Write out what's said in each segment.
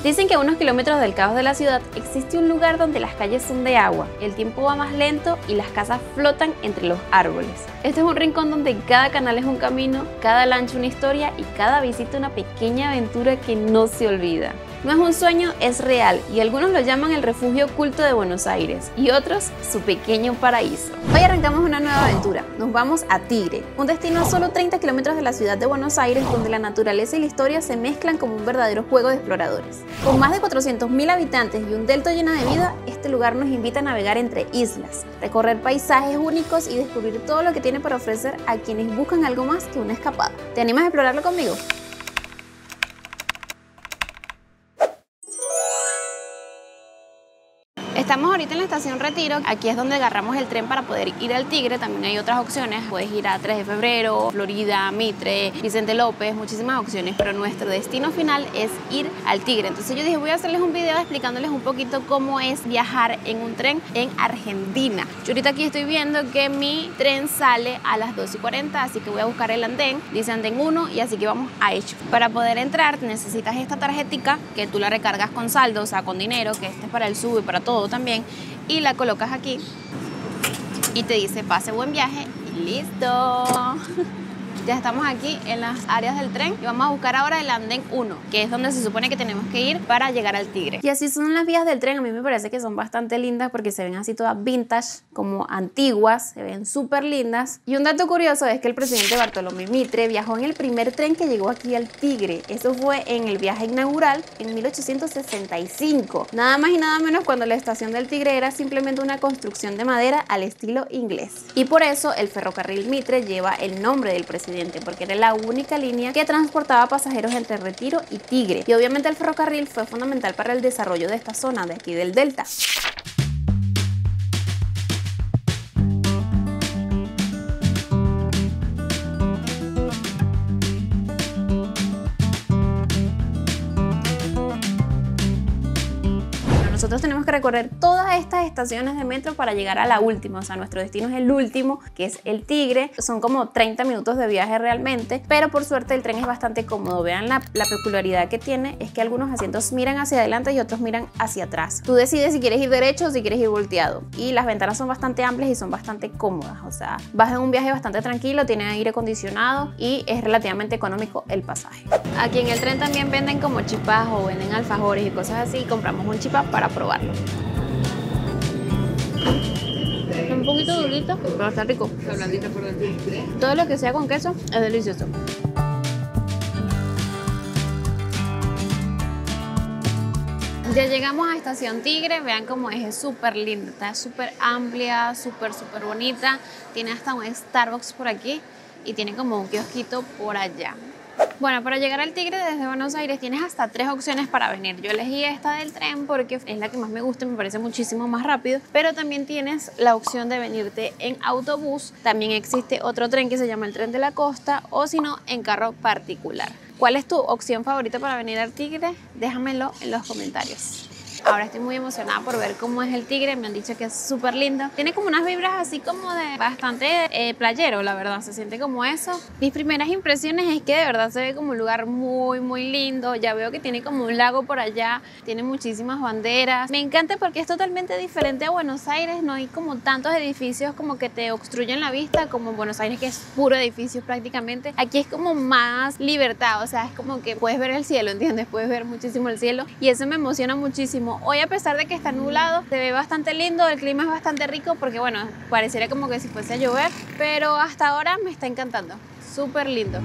Dicen que a unos kilómetros del caos de la ciudad existe un lugar donde las calles son de agua, el tiempo va más lento y las casas flotan entre los árboles. Este es un rincón donde cada canal es un camino, cada lancha una historia y cada visita una pequeña aventura que no se olvida. No es un sueño, es real, y algunos lo llaman el refugio oculto de Buenos Aires y otros su pequeño paraíso. Hoy arrancamos una nueva aventura, nos vamos a Tigre, un destino a solo 30 kilómetros de la ciudad de Buenos Aires donde la naturaleza y la historia se mezclan como un verdadero juego de exploradores. Con más de 400.000 habitantes y un delta lleno de vida, este lugar nos invita a navegar entre islas, recorrer paisajes únicos y descubrir todo lo que tiene para ofrecer a quienes buscan algo más que una escapada. ¿Te animas a explorarlo conmigo? Estamos ahorita en la estación Retiro, aquí es donde agarramos el tren para poder ir al Tigre. También hay otras opciones, puedes ir a 3 de febrero, Florida, Mitre, Vicente López, muchísimas opciones, pero nuestro destino final es ir al Tigre. Entonces yo dije, voy a hacerles un video explicándoles un poquito cómo es viajar en un tren en Argentina. Yo ahorita aquí estoy viendo que mi tren sale a las 2:40, así que voy a buscar el andén, dice andén 1 y así que vamos a ello. Para poder entrar necesitas esta tarjetica que tú la recargas con saldo, o sea con dinero, que este es para el sub y para todo también, y la colocas aquí y te dice pase buen viaje y listo. Ya estamos aquí en las áreas del tren y vamos a buscar ahora el andén 1, que es donde se supone que tenemos que ir para llegar al Tigre. Y así son las vías del tren. A mí me parece que son bastante lindas porque se ven así todas vintage, como antiguas, se ven súper lindas. Y un dato curioso es que el presidente Bartolomé Mitre viajó en el primer tren que llegó aquí al Tigre. Eso fue en el viaje inaugural en 1865. Nada más y nada menos cuando la estación del Tigre era simplemente una construcción de madera al estilo inglés. Y por eso el ferrocarril Mitre lleva el nombre del presidente, porque era la única línea que transportaba pasajeros entre Retiro y Tigre. Y obviamente el ferrocarril fue fundamental para el desarrollo de esta zona de aquí del delta. Nosotros tenemos que recorrer todas estas estaciones de metro para llegar a la última, o sea, nuestro destino es el último, que es el Tigre. Son como 30 minutos de viaje realmente, pero por suerte el tren es bastante cómodo. Vean la peculiaridad que tiene, es que algunos asientos miran hacia adelante y otros miran hacia atrás. Tú decides si quieres ir derecho o si quieres ir volteado. Y las ventanas son bastante amplias y son bastante cómodas, o sea, vas en un viaje bastante tranquilo, tiene aire acondicionado y es relativamente económico el pasaje. Aquí en el tren también venden como chipas o venden alfajores y cosas así. Compramos un chipá para probarlo. Un poquito durito, pero está rico. Está blandito por dentro. Todo lo que sea con queso es delicioso. Ya llegamos a Estación Tigre, vean cómo es súper linda, está súper amplia, súper bonita. Tiene hasta un Starbucks por aquí y tiene como un kiosquito por allá. Bueno, para llegar al Tigre desde Buenos Aires tienes hasta 3 opciones para venir. Yo elegí esta del tren porque es la que más me gusta, me parece muchísimo más rápido, pero también tienes la opción de venirte en autobús. También existe otro tren que se llama el Tren de la Costa o si no, en carro particular. ¿Cuál es tu opción favorita para venir al Tigre? Déjamelo en los comentarios. Ahora estoy muy emocionada por ver cómo es el Tigre, me han dicho que es súper lindo. Tiene como unas vibras así como de bastante playero, la verdad, se siente como eso. Mis primeras impresiones es que de verdad se ve como un lugar muy lindo. Ya veo que tiene como un lago por allá, tiene muchísimas banderas. Me encanta porque es totalmente diferente a Buenos Aires, no hay como tantos edificios como que te obstruyen la vista como en Buenos Aires, que es puro edificio prácticamente. Aquí es como más libertad, o sea, es como que puedes ver el cielo, ¿entiendes? Puedes ver muchísimo el cielo y eso me emociona muchísimo. Hoy, a pesar de que está nublado, se ve bastante lindo, el clima es bastante rico porque, bueno, pareciera como que si fuese a llover, pero hasta ahora me está encantando, súper lindo.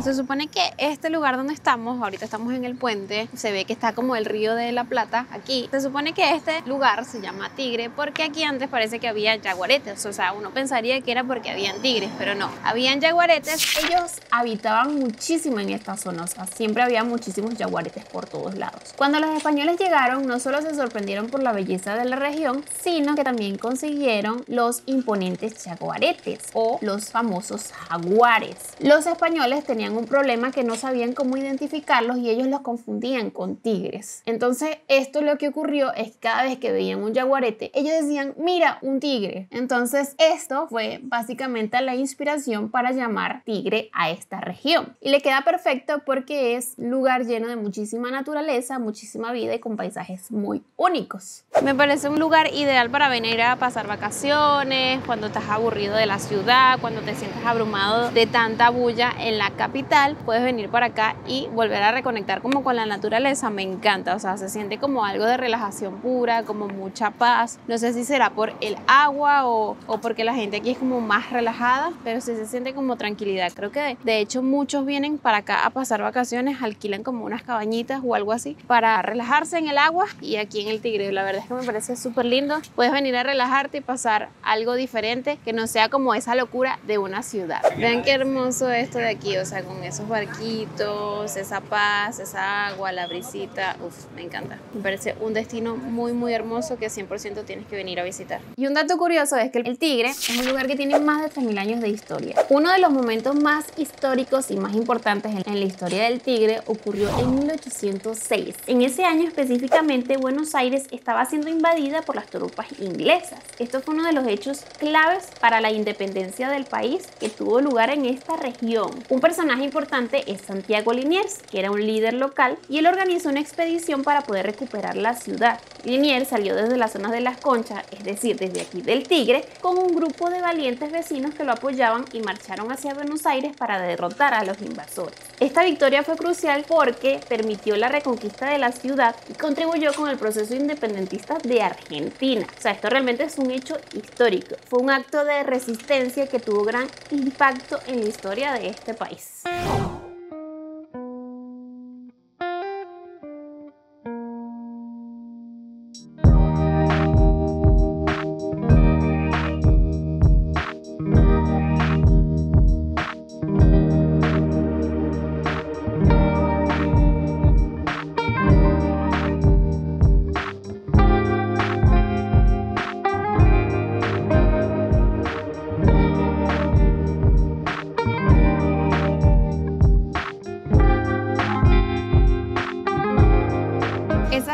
se supone que este lugar donde estamos, ahorita estamos en el puente, se ve que está como el río de la Plata aquí. Se supone que este lugar se llama Tigre porque aquí antes parece que había yaguaretes, o sea, uno pensaría que era porque habían tigres, pero no, habían yaguaretes. Ellos habitaban muchísimo en esta zona, o sea, siempre había muchísimos yaguaretes por todos lados. Cuando los españoles llegaron, no solo se sorprendieron por la belleza de la región, sino que también consiguieron los imponentes jaguaretes o los famosos jaguares. Los españoles tenían un problema que no sabían cómo identificarlos y ellos los confundían con tigres. Entonces esto lo que ocurrió es que cada vez que veían un jaguarete ellos decían, mira, un tigre. Entonces esto fue básicamente la inspiración para llamar Tigre a esta región y le queda perfecto porque es un lugar lleno de muchísima naturaleza, muchísima vida y con paisajes muy únicos. Me parece un lugar ideal para venir a pasar vacaciones, cuando estás aburrido de la ciudad, cuando te sientes abrumado de tanta bulla en la capital, puedes venir para acá y volver a reconectar como con la naturaleza. Me encanta, o sea, se siente como algo de relajación pura, como mucha paz. No sé si será por el agua o porque la gente aquí es como más relajada, pero sí se siente como tranquilidad. Creo que de hecho muchos vienen para acá a pasar vacaciones, alquilan como unas cabañitas o algo así para relajarse en el agua y aquí en el Tigre. La verdad es que me parece súper lindo. Puedes venir a relajarte y pasar algo diferente que no sea como esa locura de una ciudad. Vean qué hermoso esto de aquí, o sea, con esos barquitos, esa paz, esa agua, la brisita. Uf, me encanta. Me parece un destino muy hermoso que 100% tienes que venir a visitar. Y un dato curioso es que el Tigre es un lugar que tiene más de 3000 años de historia. Uno de los momentos más históricos y más importantes en la historia del Tigre ocurrió en 1806. En ese año específicamente, Buenos Aires estaba siendo invadida por las tropas inglesas. Esto fue uno de los hechos claves para la independencia del país que tuvo lugar en esta región. Un personaje importante es Santiago Liniers, que era un líder local, y él organizó una expedición para poder recuperar la ciudad. Liniers salió desde las zonas de Las Conchas, es decir, desde aquí del Tigre, con un grupo de valientes vecinos que lo apoyaban y marcharon hacia Buenos Aires para derrotar a los invasores. Esta victoria fue crucial porque permitió la reconquista de la ciudad y contribuyó con el proceso independentista de Argentina. O sea, esto realmente es un hecho histórico. Fue un acto de resistencia que tuvo gran impacto en la historia de este país.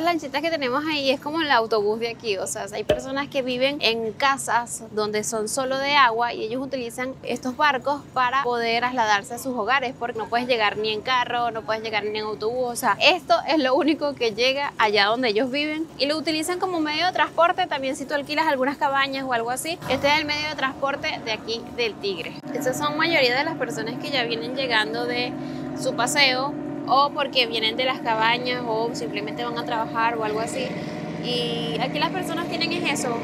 Lanchitas que tenemos ahí es como el autobús de aquí, o sea, hay personas que viven en casas donde son solo de agua y ellos utilizan estos barcos para poder trasladarse a sus hogares porque no puedes llegar ni en carro, no puedes llegar ni en autobús, o sea, esto es lo único que llega allá donde ellos viven y lo utilizan como medio de transporte. También si tú alquilas algunas cabañas o algo así, este es el medio de transporte de aquí del Tigre. Estas son mayoría de las personas que ya vienen llegando de su paseo o porque vienen de las cabañas o simplemente van a trabajar o algo así. Y aquí las personas tienen eso,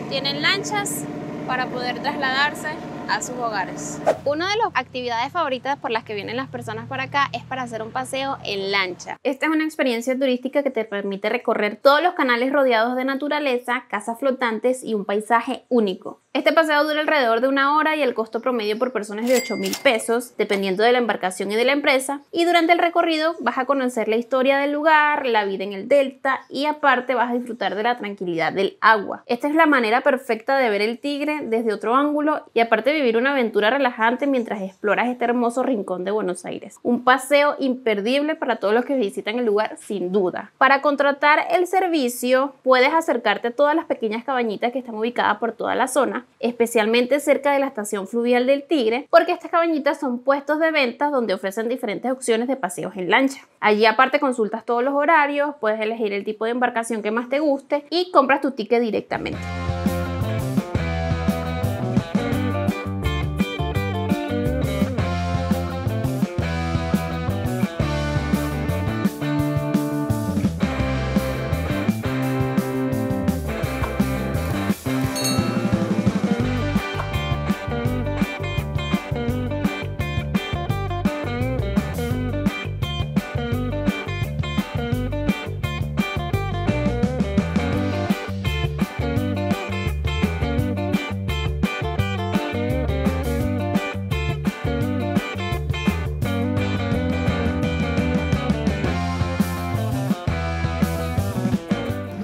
tienen lanchas para poder trasladarse a sus hogares. Una de las actividades favoritas por las que vienen las personas para acá es para hacer un paseo en lancha. Esta es una experiencia turística que te permite recorrer todos los canales rodeados de naturaleza, casas flotantes y un paisaje único. Este paseo dura alrededor de 1 hora y el costo promedio por persona es de 8.000 pesos, dependiendo de la embarcación y de la empresa. Y durante el recorrido vas a conocer la historia del lugar, la vida en el delta y aparte vas a disfrutar de la tranquilidad del agua. Esta es la manera perfecta de ver el Tigre desde otro ángulo y aparte vivir una aventura relajante mientras exploras este hermoso rincón de Buenos Aires. Un paseo imperdible para todos los que visitan el lugar, sin duda. Para contratar el servicio puedes acercarte a todas las pequeñas cabañitas que están ubicadas por toda la zona, especialmente cerca de la estación fluvial del Tigre, porque estas cabañitas son puestos de venta donde ofrecen diferentes opciones de paseos en lancha. Allí aparte consultas todos los horarios, puedes elegir el tipo de embarcación que más te guste y compras tu ticket directamente.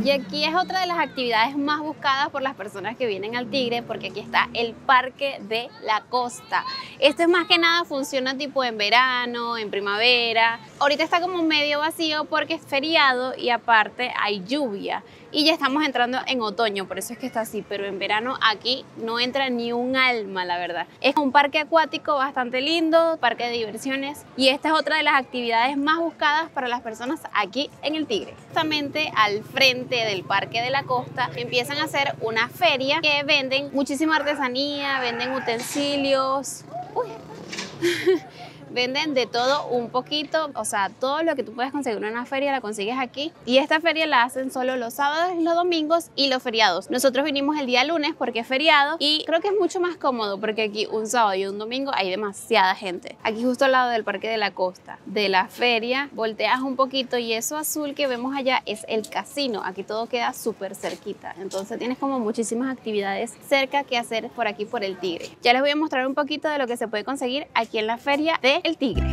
Y aquí es otra de las actividades más buscadas por las personas que vienen al Tigre, porque aquí está el Parque de la Costa. Este es más que nada funciona tipo en verano, en primavera. Ahorita está como medio vacío porque es feriado y aparte hay lluvia. Y ya estamos entrando en otoño, por eso es que está así, pero en verano aquí no entra ni un alma, la verdad. Es un parque acuático bastante lindo, parque de diversiones, y esta es otra de las actividades más buscadas para las personas aquí en el Tigre. Justamente al frente del Parque de la Costa empiezan a hacer una feria que venden muchísima artesanía, venden utensilios. Uy. Venden de todo un poquito, o sea, todo lo que tú puedes conseguir en una feria la consigues aquí. Y esta feria la hacen solo los sábados, los domingos y los feriados. Nosotros vinimos el día lunes porque es feriado y creo que es mucho más cómodo porque aquí un sábado y un domingo hay demasiada gente. Aquí justo al lado del Parque de la Costa, de la feria, volteas un poquito y eso azul que vemos allá es el casino. Aquí todo queda súper cerquita, entonces tienes como muchísimas actividades cerca que hacer por aquí por el Tigre. Ya les voy a mostrar un poquito de lo que se puede conseguir aquí en la feria de El Tigre.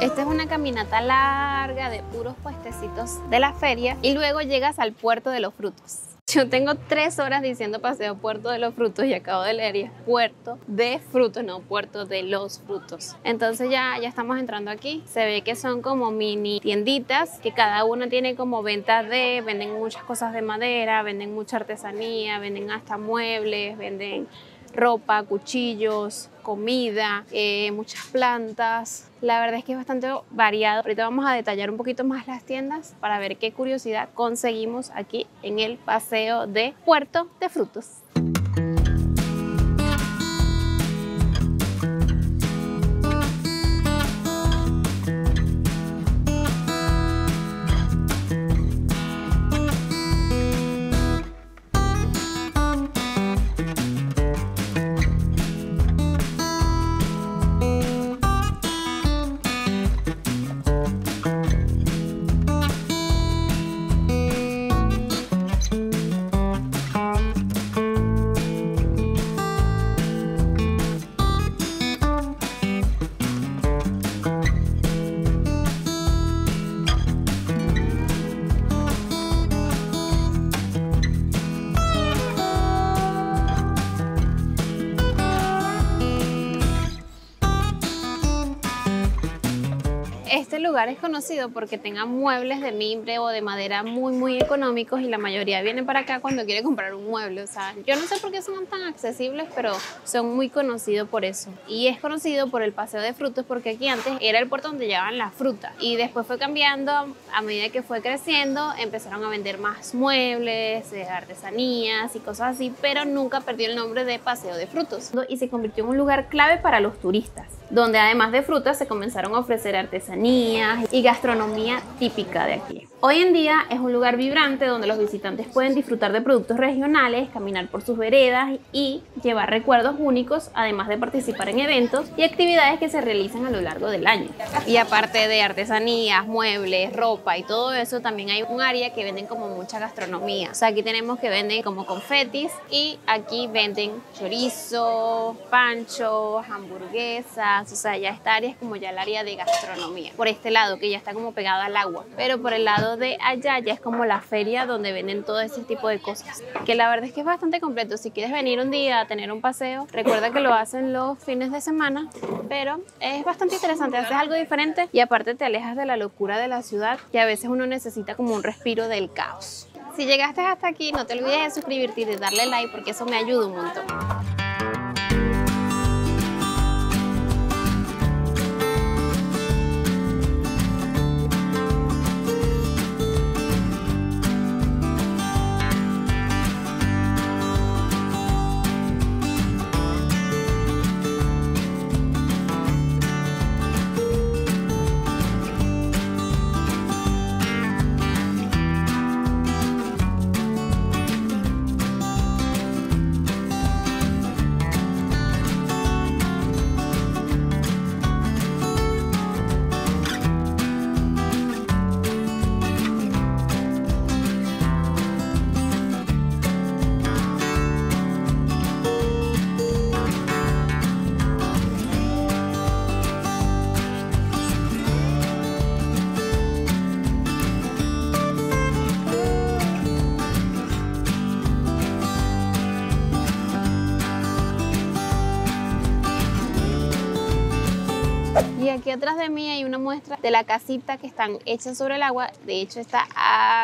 Esta es una caminata larga de puros puestecitos de la feria y luego llegas al Puerto de los Frutos. Yo tengo 3 horas diciendo paseo Puerto de los Frutos y acabo de leer y es Puerto de Frutos, no Puerto de los Frutos. Entonces ya estamos entrando aquí. Se ve que son como mini tienditas que cada una tiene como ventas de, venden muchas cosas de madera, venden mucha artesanía, venden hasta muebles, venden ropa, cuchillos, comida, muchas plantas. La verdad es que es bastante variado. Ahorita vamos a detallar un poquito más las tiendas para ver qué curiosidad conseguimos aquí en el paseo de Puerto de Frutos. Este lugar es conocido porque tenga muebles de mimbre o de madera muy económicos y la mayoría vienen para acá cuando quiere comprar un mueble. O sea, yo no sé por qué son tan accesibles, pero son muy conocidos por eso. Y es conocido por el paseo de frutos porque aquí antes era el puerto donde llevaban la fruta y después fue cambiando a medida que fue creciendo, empezaron a vender más muebles, artesanías y cosas así, pero nunca perdió el nombre de paseo de frutos y se convirtió en un lugar clave para los turistas, donde además de frutas se comenzaron a ofrecer artesanías y gastronomía típica de aquí. Hoy en día es un lugar vibrante donde los visitantes pueden disfrutar de productos regionales, caminar por sus veredas y llevar recuerdos únicos, además de participar en eventos y actividades que se realizan a lo largo del año. Y aparte de artesanías, muebles, ropa y todo eso, también hay un área que venden como mucha gastronomía. O sea, aquí tenemos que venden como confetis y aquí venden chorizo, panchos, hamburguesas. O sea, ya esta área es como ya el área de gastronomía. Por este lado, que ya está como pegado al agua. Pero por el lado de allá ya es como la feria donde venden todo ese tipo de cosas, que la verdad es que es bastante completo. Si quieres venir un día a tener un paseo, recuerda que lo hacen los fines de semana, pero es bastante interesante, haces algo diferente y aparte te alejas de la locura de la ciudad, que a veces uno necesita como un respiro del caos. Si llegaste hasta aquí, no te olvides de suscribirte y de darle like porque eso me ayuda un montón. Aquí atrás de mí hay una muestra de la casita que están hechas sobre el agua. De hecho está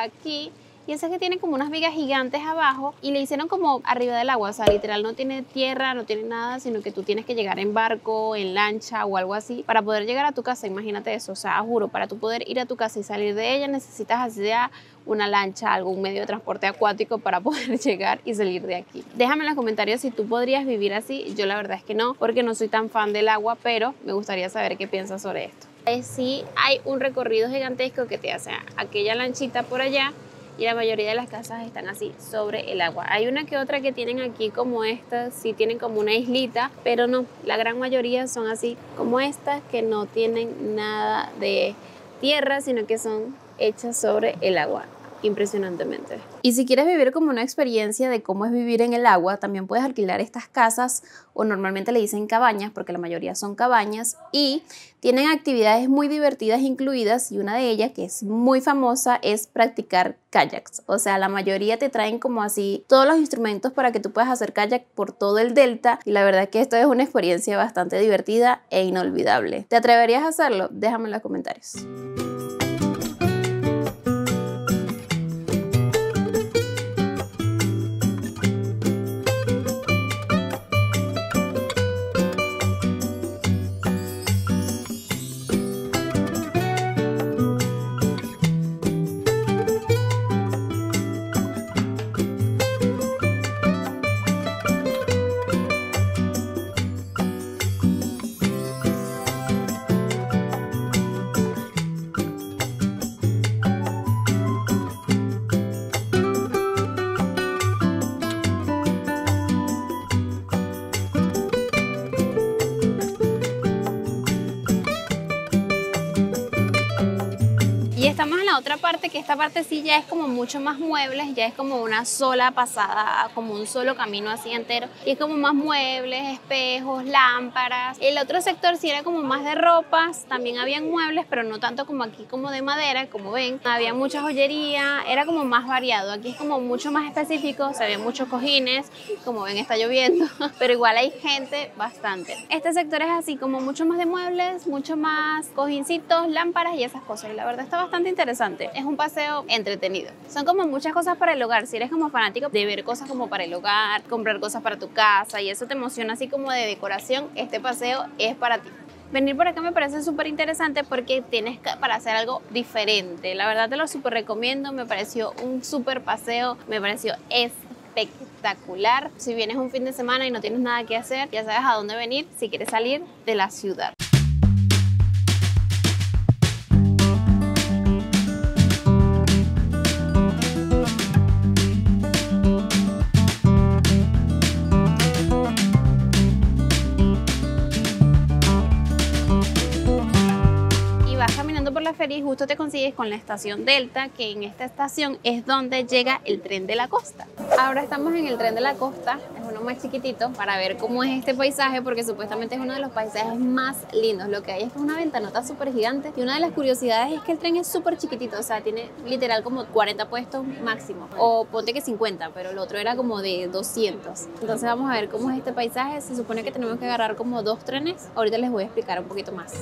aquí. Y esa que tiene como unas vigas gigantes abajo y le hicieron como arriba del agua, o sea, literal no tiene tierra, no tiene nada, sino que tú tienes que llegar en barco, en lancha o algo así para poder llegar a tu casa. Imagínate eso, o sea, juro, para tú poder ir a tu casa y salir de ella necesitas así sea una lancha, algún medio de transporte acuático para poder llegar y salir de aquí. Déjame en los comentarios si tú podrías vivir así. Yo la verdad es que no, porque no soy tan fan del agua, pero me gustaría saber qué piensas sobre esto. Sí hay un recorrido gigantesco que te hace aquella lanchita por allá. Y la mayoría de las casas están así sobre el agua. Hay una que otra que tienen aquí como esta, sí tienen como una islita, pero no, la gran mayoría son así como estas que no tienen nada de tierra, sino que son hechas sobre el agua. Impresionantemente. Y si quieres vivir como una experiencia de cómo es vivir en el agua, también puedes alquilar estas casas, o normalmente le dicen cabañas porque la mayoría son cabañas, y tienen actividades muy divertidas incluidas, y una de ellas que es muy famosa es practicar kayaks. O sea, la mayoría te traen como así todos los instrumentos para que tú puedas hacer kayak por todo el delta, y la verdad que esto es una experiencia bastante divertida e inolvidable. ¿Te atreverías a hacerlo? Déjame en los comentarios. Y estamos en la otra parte, que esta parte sí ya es como mucho más muebles, ya es como una sola pasada, como un solo camino así entero. Y es como más muebles, espejos, lámparas. El otro sector sí era como más de ropas, también habían muebles, pero no tanto como aquí, como de madera, como ven. Había mucha joyería, era como más variado. Aquí es como mucho más específico, se ven muchos cojines, como ven está lloviendo, pero igual hay gente bastante. Este sector es así como mucho más de muebles, mucho más cojincitos, lámparas y esas cosas. Y la verdad está bastante interesante. Es un paseo entretenido. Son como muchas cosas para el hogar. Si eres como fanático de ver cosas como para el hogar, comprar cosas para tu casa y eso te emociona así como de decoración, este paseo es para ti. Venir por acá me parece súper interesante porque tienes para hacer algo diferente. La verdad te lo súper recomiendo. Me pareció un súper paseo. Me pareció espectacular. Si vienes un fin de semana y no tienes nada que hacer, ya sabes a dónde venir si quieres salir de la ciudad. Por la feria y justo te consigues con la estación Delta, que en esta estación es donde llega el tren de la costa. Ahora estamos en el tren de la costa, es uno más chiquitito, para ver cómo es este paisaje, porque supuestamente es uno de los paisajes más lindos. Lo que hay es una ventanota súper gigante y una de las curiosidades es que el tren es súper chiquitito, o sea, tiene literal como 40 puestos máximo, o ponte que 50, pero el otro era como de 200. Entonces vamos a ver cómo es este paisaje. Se supone que tenemos que agarrar como 2 trenes, ahorita les voy a explicar un poquito más.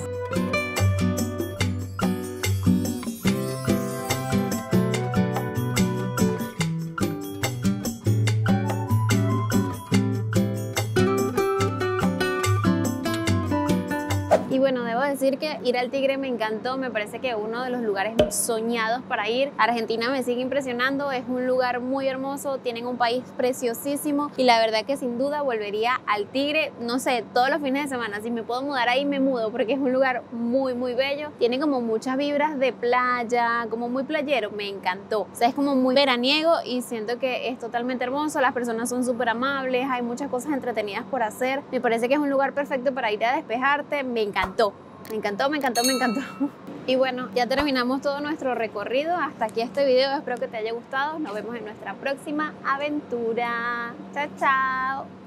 Y bueno, debo decir que ir al Tigre me encantó, me parece que uno de los lugares soñados para ir. Argentina me sigue impresionando, es un lugar muy hermoso, tienen un país preciosísimo y la verdad que sin duda volvería al Tigre, no sé, todos los fines de semana. Si me puedo mudar ahí me mudo porque es un lugar muy muy bello, tiene como muchas vibras de playa, como muy playero, me encantó. O sea, es como muy veraniego y siento que es totalmente hermoso, las personas son súper amables, hay muchas cosas entretenidas por hacer. Me parece que es un lugar perfecto para ir a despejarte, me encantó. Me encantó, me encantó, me encantó. Y bueno, ya terminamos todo nuestro recorrido. Hasta aquí este video, espero que te haya gustado. Nos vemos en nuestra próxima aventura. Chao, chao.